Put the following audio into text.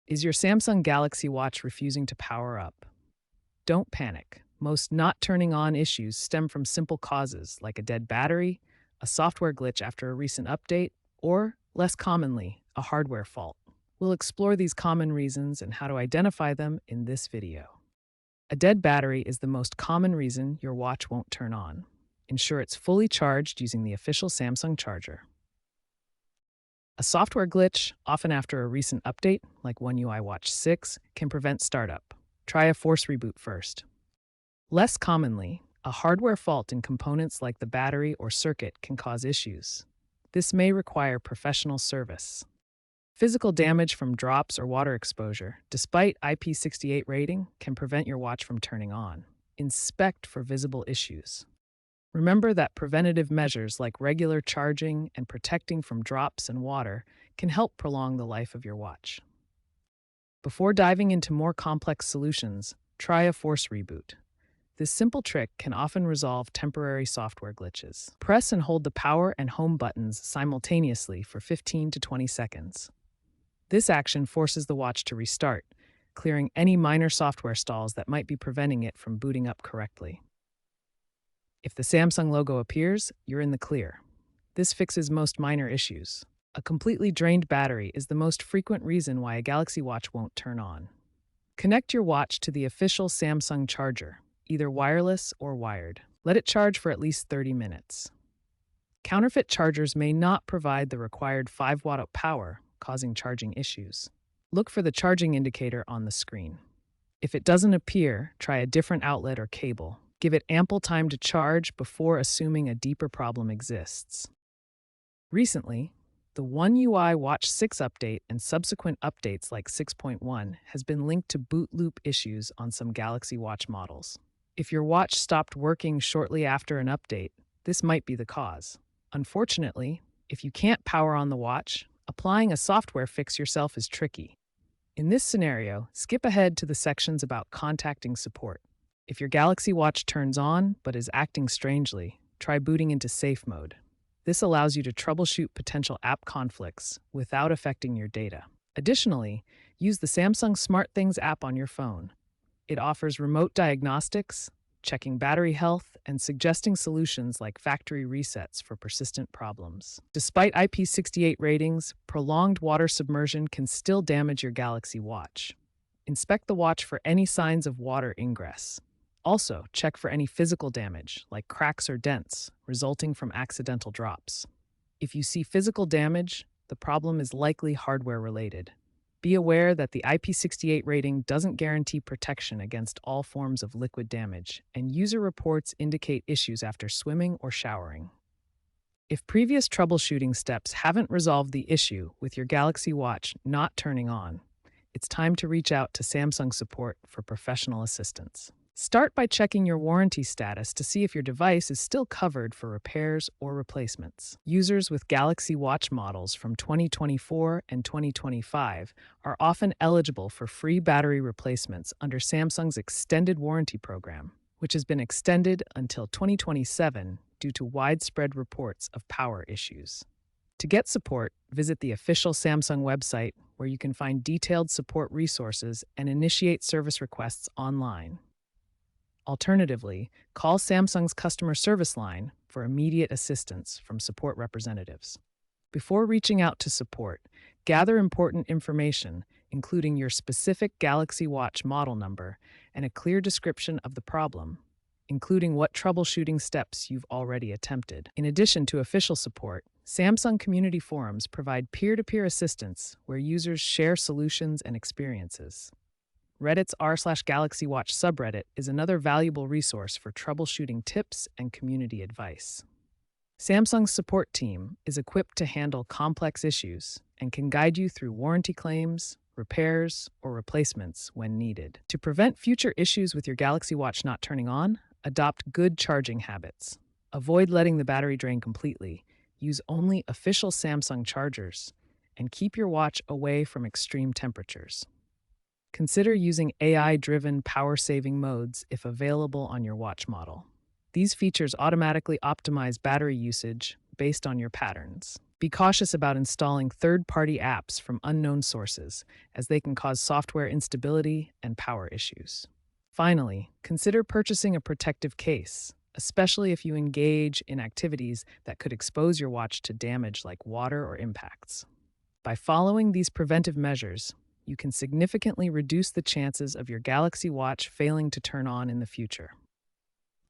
Is your Samsung Galaxy Watch refusing to power up? Don't panic. Most not turning on issues stem from simple causes like a dead battery, a software glitch after a recent update, or, less commonly, a hardware fault. We'll explore these common reasons and how to identify them in this video. A dead battery is the most common reason your watch won't turn on. Ensure it's fully charged using the official Samsung charger. A software glitch, often after a recent update, like One UI Watch 6, can prevent startup. Try a force reboot first. Less commonly, a hardware fault in components like the battery or circuit can cause issues. This may require professional service. Physical damage from drops or water exposure, despite IP68 rating, can prevent your watch from turning on. Inspect for visible issues. Remember that preventative measures like regular charging and protecting from drops and water can help prolong the life of your watch. Before diving into more complex solutions, try a force reboot. This simple trick can often resolve temporary software glitches. Press and hold the power and home buttons simultaneously for 15 to 20 seconds. This action forces the watch to restart, clearing any minor software stalls that might be preventing it from booting up correctly. If the Samsung logo appears, you're in the clear. This fixes most minor issues. A completely drained battery is the most frequent reason why a Galaxy Watch won't turn on. Connect your watch to the official Samsung charger, either wireless or wired. Let it charge for at least 30 minutes. Counterfeit chargers may not provide the required 5-watt power, causing charging issues. Look for the charging indicator on the screen. If it doesn't appear, try a different outlet or cable. Give it ample time to charge before assuming a deeper problem exists. Recently, the One UI Watch 6 update and subsequent updates like 6.1 has been linked to boot loop issues on some Galaxy Watch models. If your watch stopped working shortly after an update, this might be the cause. Unfortunately, if you can't power on the watch, applying a software fix yourself is tricky. In this scenario, skip ahead to the sections about contacting support. If your Galaxy Watch turns on but is acting strangely, try booting into safe mode. This allows you to troubleshoot potential app conflicts without affecting your data. Additionally, use the Samsung SmartThings app on your phone. It offers remote diagnostics, checking battery health, and suggesting solutions like factory resets for persistent problems. Despite IP68 ratings, prolonged water submersion can still damage your Galaxy Watch. Inspect the watch for any signs of water ingress. Also, check for any physical damage, like cracks or dents, resulting from accidental drops. If you see physical damage, the problem is likely hardware-related. Be aware that the IP68 rating doesn't guarantee protection against all forms of liquid damage, and user reports indicate issues after swimming or showering. If previous troubleshooting steps haven't resolved the issue with your Galaxy Watch not turning on, it's time to reach out to Samsung support for professional assistance. Start by checking your warranty status to see if your device is still covered for repairs or replacements. Users with Galaxy Watch models from 2024 and 2025 are often eligible for free battery replacements under Samsung's extended warranty program, which has been extended until 2027 due to widespread reports of power issues. To get support, visit the official Samsung website where you can find detailed support resources and initiate service requests online. Alternatively, call Samsung's customer service line for immediate assistance from support representatives. Before reaching out to support, gather important information, including your specific Galaxy Watch model number and a clear description of the problem, including what troubleshooting steps you've already attempted. In addition to official support, Samsung community forums provide peer-to-peer assistance where users share solutions and experiences. Reddit's r/Galaxy Watch subreddit is another valuable resource for troubleshooting tips and community advice. Samsung's support team is equipped to handle complex issues and can guide you through warranty claims, repairs, or replacements when needed. To prevent future issues with your Galaxy Watch not turning on, adopt good charging habits. Avoid letting the battery drain completely, use only official Samsung chargers, and keep your watch away from extreme temperatures. Consider using AI-driven power-saving modes if available on your watch model. These features automatically optimize battery usage based on your patterns. Be cautious about installing third-party apps from unknown sources, as they can cause software instability and power issues. Finally, consider purchasing a protective case, especially if you engage in activities that could expose your watch to damage like water or impacts. By following these preventive measures, you can significantly reduce the chances of your Galaxy Watch failing to turn on in the future.